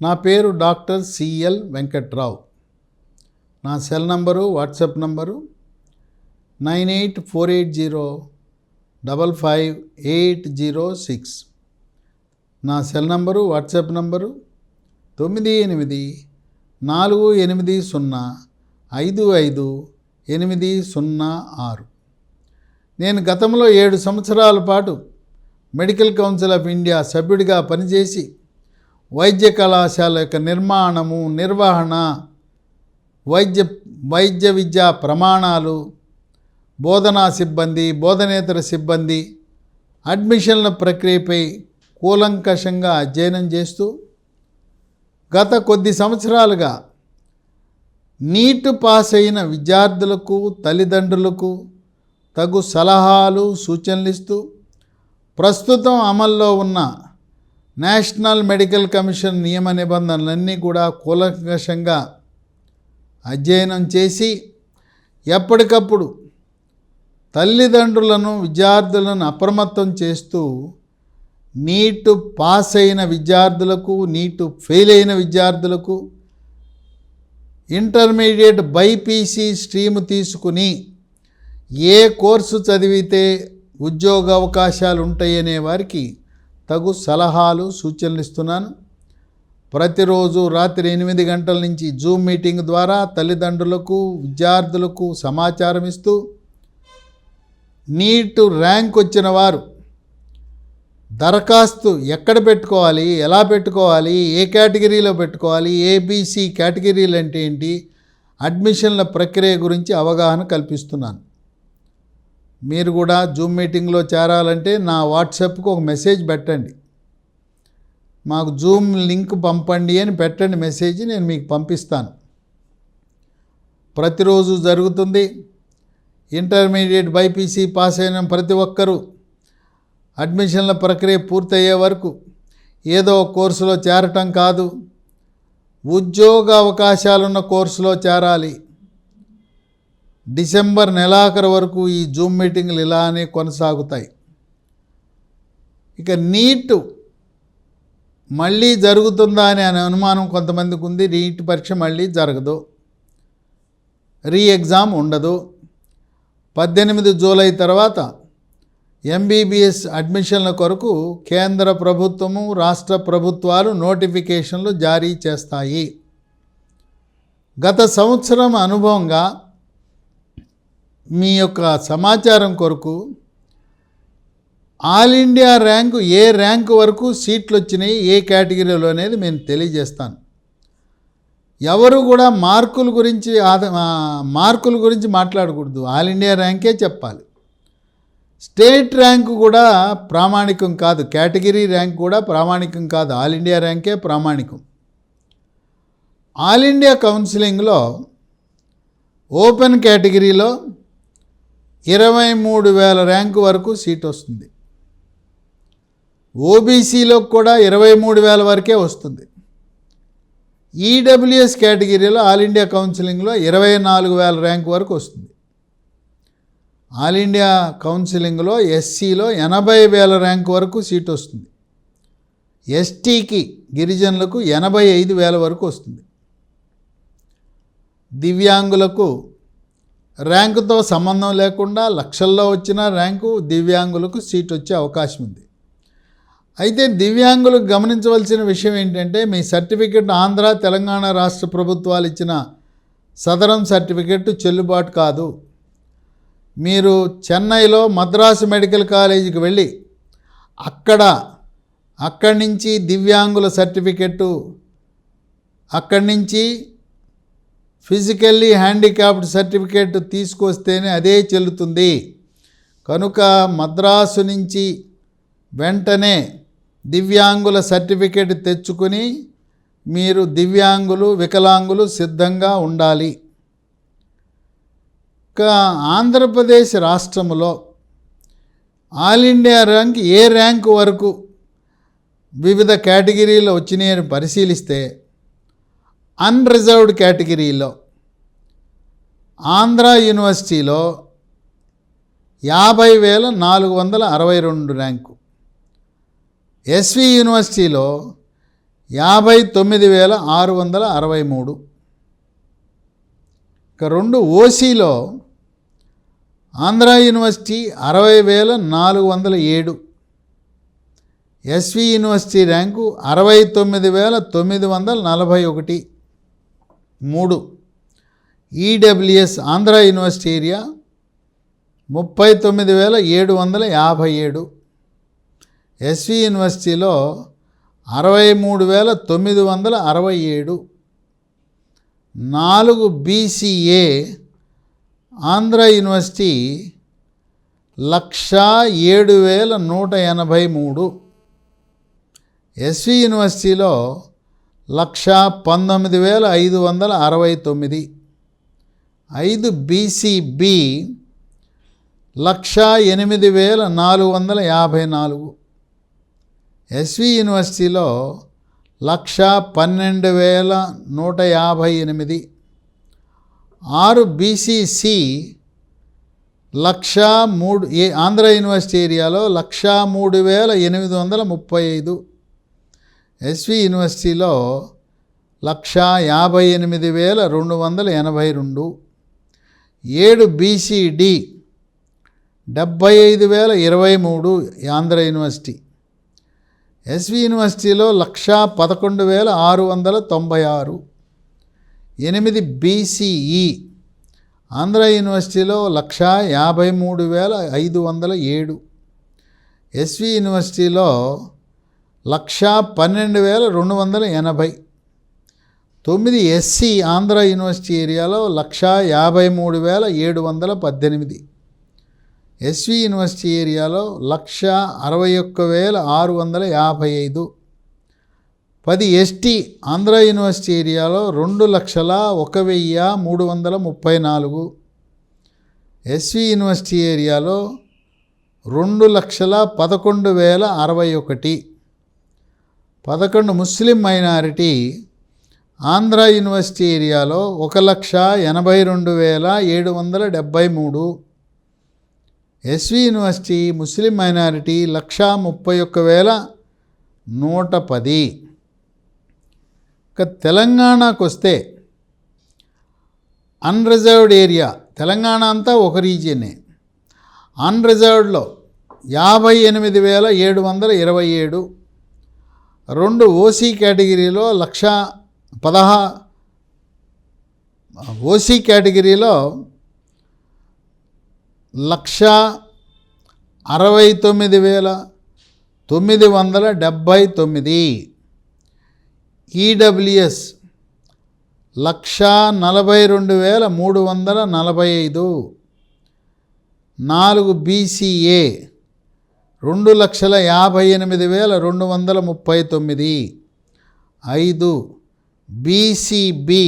నా పేరు doctor CL Venkatrao. నా సెల్ నంబరు, వాట్సాప్ నంబరు 9848055806. నా సెల్ నంబరు, వాట్సాప్ నంబరు 9848405586. నేను గతంలో 7 సంవత్సరాల పాటు మెడికల్ కౌన్సిల్ ఆఫ్ ఇండియా సభ్యుడిగా పనిచేసి వైద్య కళాశాల యొక్క నిర్మాణము, నిర్వహణ, వైద్య విద్యా ప్రమాణాలు, బోధనా సిబ్బంది, బోధనేతర సిబ్బంది, అడ్మిషన్ల ప్రక్రియపై కూలంకషంగా అధ్యయనం చేస్తూ గత కొద్ది సంవత్సరాలుగా నీట్ పాస్ అయిన విద్యార్థులకు, తల్లిదండ్రులకు తగు సలహాలు, సూచనలు ఇస్తూ ప్రస్తుతం అమల్లో ఉన్న నేషనల్ మెడికల్ కమిషన్ నియమ నిబంధనలన్నీ కూడా కూలంకషంగా అధ్యయనం చేసి ఎప్పటికప్పుడు తల్లిదండ్రులను, విద్యార్థులను అప్రమత్తం చేస్తూ నీట్ పాస్ అయిన విద్యార్థులకు, నీట్ ఫెయిల్ అయిన విద్యార్థులకు ఇంటర్మీడియట్ బైపీసీ స్ట్రీమ్ తీసుకుని ఏ కోర్సు చదివితే ఉద్యోగ అవకాశాలు ఉంటాయనే వారికి తగు సలహాలు, సూచనలు ఇస్తున్నాను. ప్రతిరోజు రాత్రి 8 గంటల నుంచి జూమ్ మీటింగ్ ద్వారా తల్లిదండ్రులకు, విద్యార్థులకు సమాచారం ఇస్తూ నీట్ ర్యాంక్ వచ్చిన వారు దరఖాస్తు ఎక్కడ పెట్టుకోవాలి, ఎలా పెట్టుకోవాలి, ఏ కేటగిరీలో పెట్టుకోవాలి, ఏబీసీ కేటగిరీలు అంటే ఏంటి, అడ్మిషన్ల ప్రక్రియ గురించి అవగాహన కల్పిస్తున్నాను. మీరు కూడా జూమ్ మీటింగ్లో చేరాలంటే నా వాట్సాప్కు ఒక మెసేజ్ పెట్టండి. మాకు జూమ్ లింక్ పంపండి అని పెట్టండి మెసేజ్, నేను మీకు పంపిస్తాను. ప్రతిరోజు జరుగుతుంది. ఇంటర్మీడియట్ బైపీసీ పాస్ అయిన ప్రతి ఒక్కరూ అడ్మిషన్ల ప్రక్రియ పూర్తయ్యే వరకు ఏదో కోర్సులో చేరటం కాదు, ఉద్యోగ అవకాశాలున్న కోర్సులో చేరాలి. డిసెంబర్ నెలాఖరు వరకు ఈ జూమ్ మీటింగ్లు ఇలానే కొనసాగుతాయి. ఇక నీట్ మళ్ళీ జరుగుతుందా అనే అనుమానం కొంతమందికి ఉంది. నీట్ పరీక్ష మళ్ళీ జరగదు, రీ ఎగ్జామ్ ఉండదు. 18 జూలై తర్వాత ఎంబీబీఎస్ అడ్మిషన్ల కొరకు కేంద్ర ప్రభుత్వము, రాష్ట్ర ప్రభుత్వాలు నోటిఫికేషన్లు జారీ చేస్తాయి. గత సంవత్సరం అనుభవంగా మీ యొక్క సమాచారం కొరకు ఆల్ ఇండియా ర్యాంకు, ఏ ర్యాంకు వరకు సీట్లు వచ్చినాయి, ఏ కేటగిరీలో అనేది నేను తెలియజేస్తాను. ఎవరు కూడా మార్కుల గురించి మాట్లాడకూడదు, ఆల్ ఇండియా ర్యాంకే చెప్పాలి. స్టేట్ ర్యాంకు కూడా ప్రామాణికం కాదు, కేటగిరీ ర్యాంక్ కూడా ప్రామాణికం కాదు, ఆల్ ఇండియా ర్యాంకే ప్రామాణికం. ఆల్ ఇండియా కౌన్సిలింగ్లో ఓపెన్ కేటగిరీలో 23,000 ర్యాంకు వరకు సీట్ వస్తుంది. ఓబీసీలో కూడా 23,000 వరకే వస్తుంది. ఈడబ్ల్యూఎస్ కేటగిరీలో ఆల్ ఇండియా కౌన్సిలింగ్లో 24,000 ర్యాంకు వరకు వస్తుంది. ఆల్ ఇండియా కౌన్సిలింగ్లో ఎస్సీలో 80,000 ర్యాంకు వరకు సీట్ వస్తుంది. ఎస్టీకి, గిరిజనులకు 85,000 వరకు వస్తుంది. దివ్యాంగులకు ర్యాంకుతో సంబంధం లేకుండా లక్షల్లో వచ్చిన ర్యాంకు దివ్యాంగులకు సీట్ వచ్చే అవకాశం ఉంది. అయితే దివ్యాంగులకు గమనించవలసిన విషయం ఏంటంటే, మీ సర్టిఫికెట్ ఆంధ్ర, తెలంగాణ రాష్ట్ర ప్రభుత్వాలు ఇచ్చిన సదరం సర్టిఫికెట్ చెల్లుబాటు కాదు. మీరు చెన్నైలో మద్రాసు మెడికల్ కాలేజీకి వెళ్ళి అక్కడి నుంచి దివ్యాంగుల సర్టిఫికెట్టు, అక్కడి నుంచి ఫిజికల్లీ హ్యాండిక్యాప్డ్ సర్టిఫికేట్ తీసుకొస్తేనే అదే చెల్లుతుంది. కనుక మద్రాసు నుంచి వెంటనే దివ్యాంగుల సర్టిఫికేట్ తెచ్చుకొని మీరు దివ్యాంగులు, వికలాంగులు సిద్ధంగా ఉండాలి. ఆంధ్రప్రదేశ్ రాష్ట్రంలో ఆల్ ఇండియా ర్యాంక్ ఏ ర్యాంకు వరకు వివిధ కేటగిరీలో వచ్చినాయని పరిశీలిస్తే అన్రిజర్వ్డ్ కేటగిరీలో ఆంధ్ర యూనివర్సిటీలో 50,462 ర్యాంకు, ఎస్వి యూనివర్సిటీలో 59,663. ఇక 2 ఓసీలో Andhra university 60,407, SV university rank 69,941. 3 EWS Andhra university area 39,757, SV యూనివర్సిటీలో 63,967. 4 బీసీఏ ఆంధ్ర యూనివర్సిటీ 107,183, ఎస్వి యూనివర్సిటీలో 119,569. 5 బీసీబీ 108,454, ఎస్వి యూనివర్సిటీలో 112,158. 6 బీసీసీ 103 ఆంధ్ర యూనివర్సిటీ ఏరియాలో 103,835, ఎస్వి యూనివర్సిటీలో 158,282. 7 బీసీడి 75,023, ఆంధ్ర యూనివర్సిటీ, ఎస్వి యూనివర్సిటీలో 111,696. 8 బీసీఈ ఆంధ్ర యూనివర్సిటీలో 153,507, ఎస్వి యూనివర్సిటీలో 112,280. 9 ఎస్సీ ఆంధ్ర యూనివర్సిటీ ఏరియాలో 153,718, ఎస్వి యూనివర్సిటీ ఏరియాలో 161,655. 10 ఎస్టీ ఆంధ్ర యూనివర్సిటీ ఏరియాలో 2,01,334, ఎస్వి యూనివర్సిటీ ఏరియాలో 2,11,061. 11 ముస్లిం మైనారిటీ ఆంధ్ర యూనివర్సిటీ ఏరియాలో 1,82,773, ఎస్వి యూనివర్సిటీ ముస్లిం మైనారిటీ 131,110. ఇక తెలంగాణకు వస్తే అన్రిజర్వ్డ్ ఏరియా, తెలంగాణ అంతా ఒక రీజియనే. అన్రిజర్వ్డ్లో 58,727. 2 ఓసీ కేటగిరీలో ఓసీ కేటగిరీలో 169,979. EWS 142,345. 4 BCA 2,58,239. 5 BCB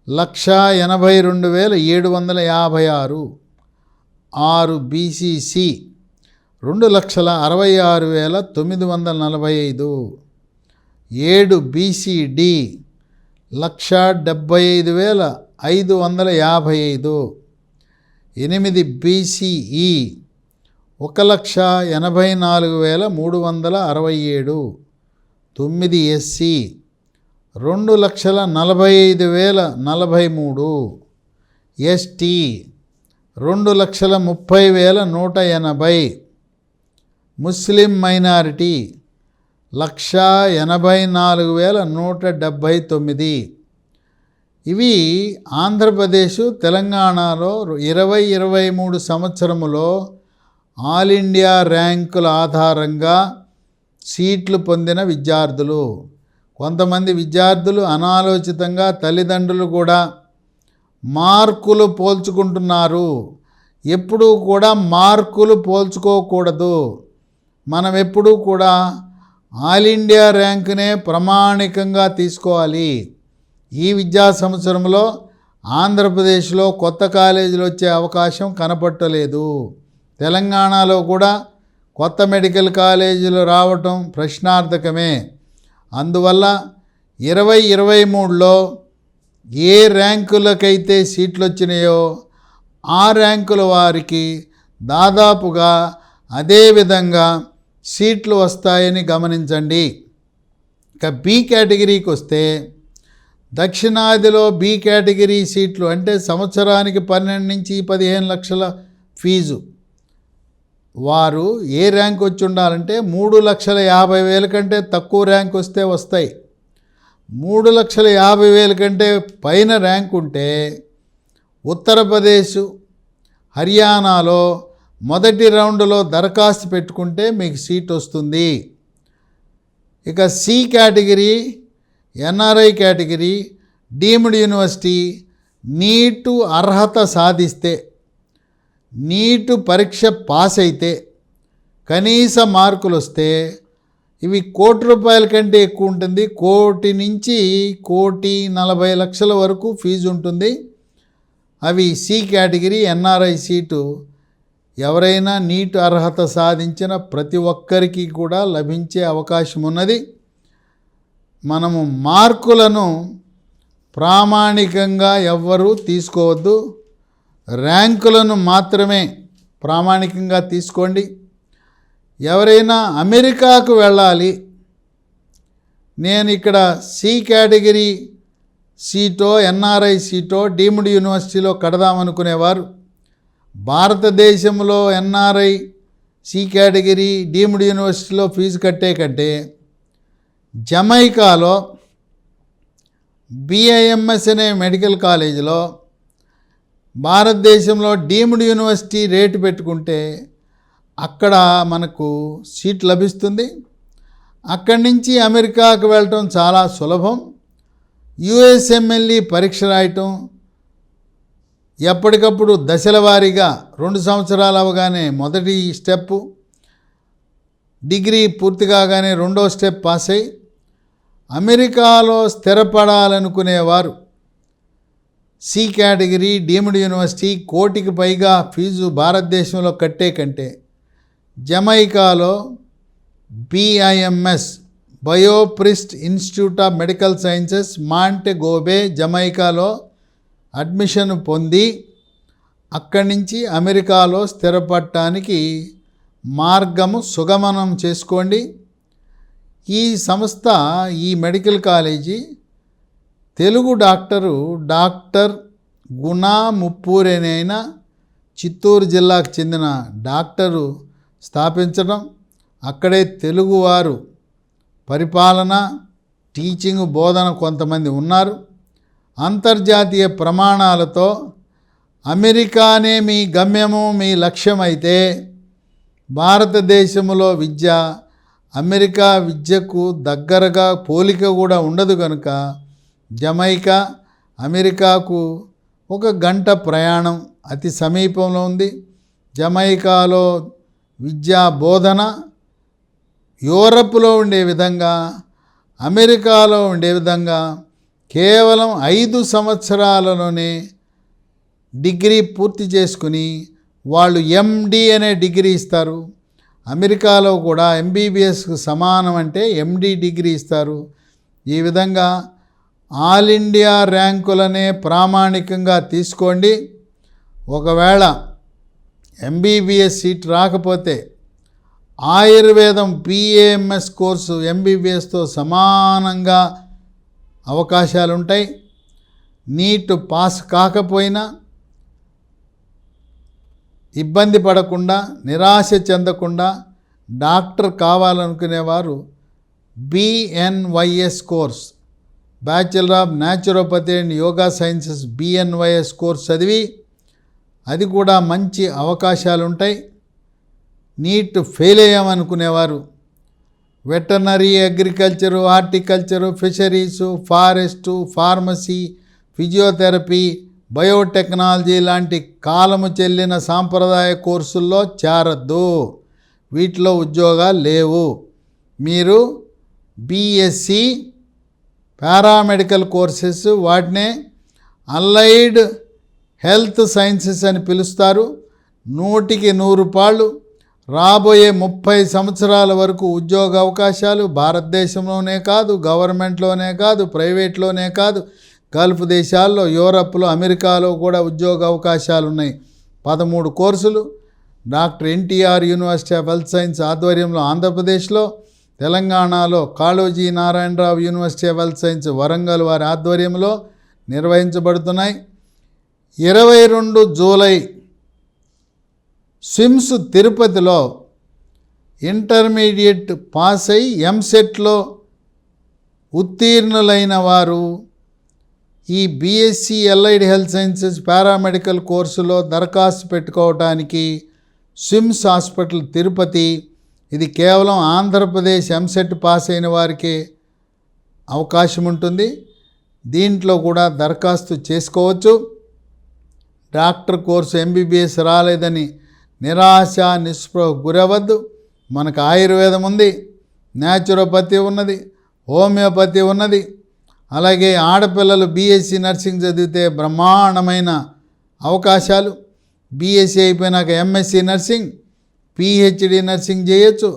182,756. 6 BCC 2,66,945. 7 BCD 175,555. 8 BCE 1,84,367. 9 SC 2,45,043. ST 2,30,180. ముస్లిం మైనారిటీ 1,84,179. ఇవి ఆంధ్రప్రదేశ్ తెలంగాణలో 2023 సంవత్సరములో ఆల్ ఇండియా ర్యాంకుల ఆధారంగా సీట్లు పొందిన విద్యార్థులు. కొంతమంది విద్యార్థులు అనాలోచితంగా తల్లిదండ్రులు కూడా మార్కులు పోల్చుకుంటున్నారు. ఎప్పుడూ కూడా మార్కులు పోల్చుకోకూడదు. మనం ఎప్పుడూ కూడా ఆల్ ఇండియా ర్యాంకునే ప్రామాణికంగా తీసుకోవాలి. ఈ విద్యా సంవత్సరంలో ఆంధ్రప్రదేశ్లో కొత్త కాలేజీలు వచ్చే అవకాశం కనపట్టలేదు. తెలంగాణలో కూడా కొత్త మెడికల్ కాలేజీలు రావటం ప్రశ్నార్థకమే. అందువల్ల 2023లో ఏ ర్యాంకులకైతే సీట్లు వచ్చినాయో ఆ ర్యాంకుల వారికి దాదాపుగా అదే విధంగా సీట్లు వస్తాయని గమనించండి. ఇక బి కేటగిరీకి వస్తే దక్షిణాదిలో బి కేటగిరీ సీట్లు అంటే సంవత్సరానికి 12 నుంచి 15 లక్షల ఫీజు. వారు ఏ ర్యాంక్ వచ్చి ఉండాలంటే 3,50,000 కంటే తక్కువ ర్యాంక్ వస్తే వస్తాయి. 3,50,000 కంటే పైన ర్యాంక్ ఉంటే ఉత్తరప్రదేశ్, హర్యానాలో మొదటి రౌండ్లో దరఖాస్తు పెట్టుకుంటే మీకు సీట్ వస్తుంది. ఇక C category, NRI category, deemed university NEET అర్హత సాధిస్తే, నీటు పరీక్ష పాస్ అయితే, కనీస మార్కులు వస్తే ఇవి ₹1,00,00,000 కంటే ఎక్కువ ఉంటుంది. 1,00,00,000 నుంచి 1,40,00,000 వరకు ఫీజు ఉంటుంది. అవి సి కేటగిరీ, ఎన్ఆర్ఐ సీటు ఎవరైనా నీట్ అర్హత సాధించిన ప్రతి ఒక్కరికి కూడా లభించే అవకాశం ఉన్నది. మనము మార్కులను ప్రామాణికంగా ఎవ్వరూ తీసుకోవద్దు, ర్యాంకులను మాత్రమే ప్రామాణికంగా తీసుకోండి. ఎవరైనా అమెరికాకు వెళ్ళాలి, నేను ఇక్కడ సి కేటగిరీ సీటో ఎన్ఆర్ఐ సీటో డీమ్డ్ యూనివర్సిటీలో కడదామనుకునేవారు భారతదేశంలో ఎన్ఆర్ఐ సి కేటగిరీ డీమ్డ్ యూనివర్సిటీలో ఫీజు కట్టే కంటే జమైకాలో బిఐఎంఎస్ అనే మెడికల్ కాలేజీలో భారతదేశంలో డీమ్డ్ యూనివర్సిటీ రేటు పెట్టుకుంటే అక్కడ మనకు సీట్ లభిస్తుంది. అక్కడి నుంచి అమెరికాకు వెళ్ళటం చాలా సులభం. యుఎస్ఎంఎల్ఈ పరీక్ష రాయటం, ఎప్పటికప్పుడు దశల వారీగా 2 సంవత్సరాలు అవగానే మొదటి స్టెప్పు, డిగ్రీ పూర్తి కాగానే 2వ స్టెప్ పాస్ అయ్యి అమెరికాలో స్థిరపడాలనుకునేవారు సి కేటగిరీ డీమ్డ్ యూనివర్సిటీ 1,00,00,000కి పైగా ఫీజు భారతదేశంలో కట్టే కంటే జమైకాలో బిఐఎంఎస్ బయోప్రిస్ట్ institute of medical sciences Montego Bay జమైకాలో అడ్మిషన్ పొంది అక్కడి నుంచి అమెరికాలో స్థిరపడటానికి మార్గము సుగమనం చేసుకోండి. ఈ సంస్థ, ఈ medical college Telugu doctor Guna ముప్పూరేనైనా చిత్తూరు జిల్లాకు చెందిన డాక్టరు స్థాపించడం, అక్కడే తెలుగువారు పరిపాలన, టీచింగ్, బోధన కొంతమంది ఉన్నారు. అంతర్జాతీయ ప్రమాణాలతో అమెరికానే మీ గమ్యము, మీ లక్ష్యం అయితే భారతదేశంలో విద్య అమెరికా విద్యకు దగ్గరగా పోలిక కూడా ఉండదు కనుక జమైకా అమెరికాకు 1 గంట ప్రయాణం అతి సమీపంలో ఉంది. జమైకాలో విద్యా బోధన యూరప్లో ఉండే విధంగా, అమెరికాలో ఉండే విధంగా కేవలం 5 సంవత్సరాలలోనే డిగ్రీ పూర్తి చేసుకుని వాళ్ళు ఎండి అనే డిగ్రీ ఇస్తారు. అమెరికాలో కూడా ఎంబీబీఎస్కు సమానం అంటే ఎండి డిగ్రీ ఇస్తారు. ఈ విధంగా ఆల్ ఇండియా ర్యాంకులనే ప్రామాణికంగా తీసుకోండి. ఒకవేళ ఎంబీబీఎస్ సీట్ రాకపోతే ఆయుర్వేదం బిఏఎంఎస్ కోర్సు ఎంబీబీఎస్తో సమానంగా అవకాశాలు ఉంటాయి. నీట్ పాస్ కాకపోయినా ఇబ్బంది పడకుండా, నిరాశ చెందకుండా డాక్టర్ కావాలనుకునేవారు BNYS course, bachelor of naturopathy and yoga sciences BNYS course చదివి అది కూడా మంచి అవకాశాలు ఉంటాయి. నీట్ ఫెయిల్ అయ్యామనుకునేవారు veterinary, agriculture, horticulture, fisheries, forest, pharmacy, physiotherapy, biotechnology లాంటి కాలము చెల్లిన సాంప్రదాయ కోర్సుల్లో చేరద్దు. వీటిలో ఉద్యోగాలు లేవు. మీరు బీఎస్సీ పారామెడికల్ కోర్సెస్, వాటినే అలైడ్ హెల్త్ సైన్సెస్ అని పిలుస్తారు. 100కి 100 రాబోయే 30 సంవత్సరాల వరకు ఉద్యోగ అవకాశాలు భారతదేశంలోనే కాదు, గవర్నమెంట్లోనే కాదు, ప్రైవేట్లోనే కాదు, గల్ఫ్ దేశాల్లో, యూరప్లో, అమెరికాలో కూడా ఉద్యోగ అవకాశాలు ఉన్నాయి. 13 కోర్సులు doctor NTR university of health science ఆధ్వర్యంలో ఆంధ్రప్రదేశ్లో, తెలంగాణలో Kaloji Narayana Rao university of health science Warangal వారి ఆధ్వర్యంలో నిర్వహించబడుతున్నాయి. 22 జూలై స్విమ్స్ తిరుపతిలో ఇంటర్మీడియట్ పాస్ అయి ఎంసెట్లో ఉత్తీర్ణులైన వారు ఈ BSc LID health sciences paramedical కోర్సులో దరఖాస్తు పెట్టుకోవడానికి స్విమ్స్ హాస్పిటల్ తిరుపతి, ఇది కేవలం ఆంధ్రప్రదేశ్ ఎంసెట్ పాస్ అయిన వారికి అవకాశం ఉంటుంది. దీంట్లో కూడా దరఖాస్తు చేసుకోవచ్చు. డాక్టర్ కోర్సు ఎంబీబీఎస్ రాలేదని నిరాశ నిస్పృహ గురవద్దు. మనకు ఆయుర్వేదం ఉంది, న్యాచురోపతి ఉన్నది, హోమియోపతి ఉన్నది. అలాగే ఆడపిల్లలు బీఎస్సీ నర్సింగ్ చదివితే బ్రహ్మాండమైన అవకాశాలు. బీఎస్సీ అయిపోయినాక ఎంఎస్సీ నర్సింగ్, పిహెచ్డి నర్సింగ్ చేయొచ్చు.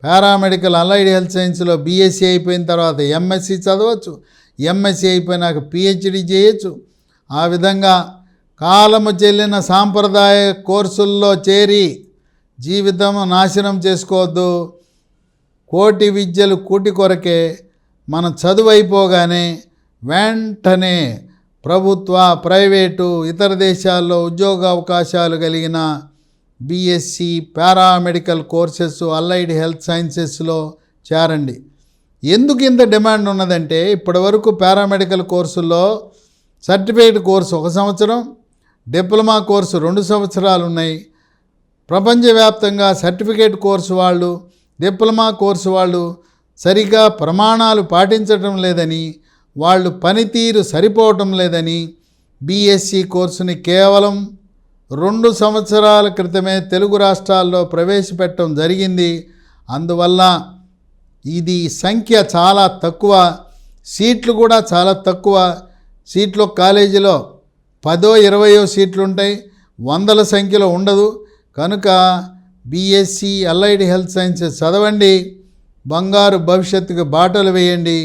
పారామెడికల్ అలైడ్ హెల్త్ సైన్స్లో బీఎస్సీ అయిపోయిన తర్వాత ఎంఎస్సీ చదవచ్చు, ఎంఎస్సీ అయిపోయినాక పిహెచ్డి చేయొచ్చు. ఆ విధంగా కాలము చెల్లిన సాంప్రదాయ కోర్సుల్లో చేరి జీవితం నాశనం చేసుకోవద్దు. కోటి విద్యలు కూటి కొరకే. మనం చదువు అయిపోగానే వెంటనే ప్రభుత్వ, ప్రైవేటు, ఇతర దేశాల్లో ఉద్యోగ అవకాశాలు కలిగిన BSc paramedical courses allied health సైన్సెస్లో చేరండి. ఎందుకు ఇంత డిమాండ్ ఉన్నదంటే, ఇప్పటివరకు పారామెడికల్ కోర్సుల్లో సర్టిఫికేట్ కోర్సు 1 సంవత్సరం, డిప్లొమా కోర్సు 2 సంవత్సరాలు ఉన్నాయి. ప్రపంచవ్యాప్తంగా సర్టిఫికేట్ కోర్సు వాళ్ళు, డిప్లొమా కోర్సు వాళ్ళు సరిగా ప్రమాణాలు పాటించడం లేదని, వాళ్ళు పనితీరు సరిపోవటం లేదని బీఎస్సీ కోర్సుని కేవలం 2 సంవత్సరాల క్రితమే తెలుగు రాష్ట్రాల్లో ప్రవేశపెట్టడం జరిగింది. అందువల్ల ఇది సంఖ్య చాలా తక్కువ, సీట్లు కూడా చాలా తక్కువ. సీట్లు కాలేజీలో 10-20 సీట్లు ఉంటాయి, వందల సంఖ్యలో ఉండదు. కనుక బీఎస్సీ అలైడ్ హెల్త్ సైన్సెస్ చదవండి, బంగారు భవిష్యత్తుకు బాటలు వేయండి.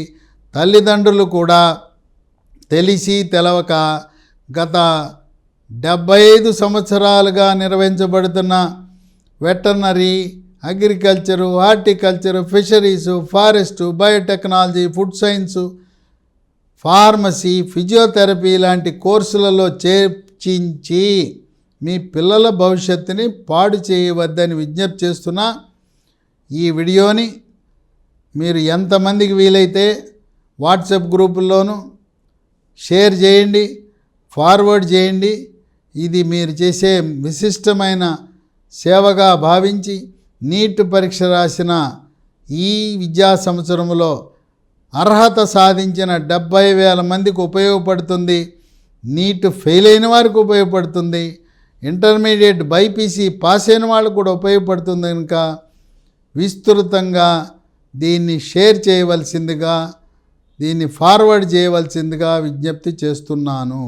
తల్లిదండ్రులు కూడా తెలిసి తెలవక గత 75 సంవత్సరాలుగా నిర్వహించబడుతున్న veterinary, agriculture, horticulture, fisheries, forest, biotechnology, food science, pharmacy, physiotherapy లాంటి కోర్సులలో చేర్చించి మీ పిల్లల భవిష్యత్తుని పాడు చేయవద్దని విజ్ఞప్తి చేస్తున్నా. ఈ వీడియోని మీరు ఎంతమందికి వీలైతే వాట్సాప్ గ్రూపుల్లోనూ షేర్ చేయండి, ఫార్వర్డ్ చేయండి. ఇది మీరు చేసే విశిష్టమైన సేవగా భావించి నీట్ పరీక్ష రాసిన ఈ విద్యా సంవత్సరంలో అర్హత సాధించిన 70,000 మందికి ఉపయోగపడుతుంది. నీట్ ఫెయిల్ అయిన వారికి ఉపయోగపడుతుంది. ఇంటర్మీడియట్ బైపీసీ పాస్ అయిన వాళ్ళకు కూడా ఉపయోగపడుతుంది. కనుక విస్తృతంగా దీన్ని షేర్ చేయవలసిందిగా, దీన్ని ఫార్వర్డ్ చేయవలసిందిగా విజ్ఞప్తి చేస్తున్నాను.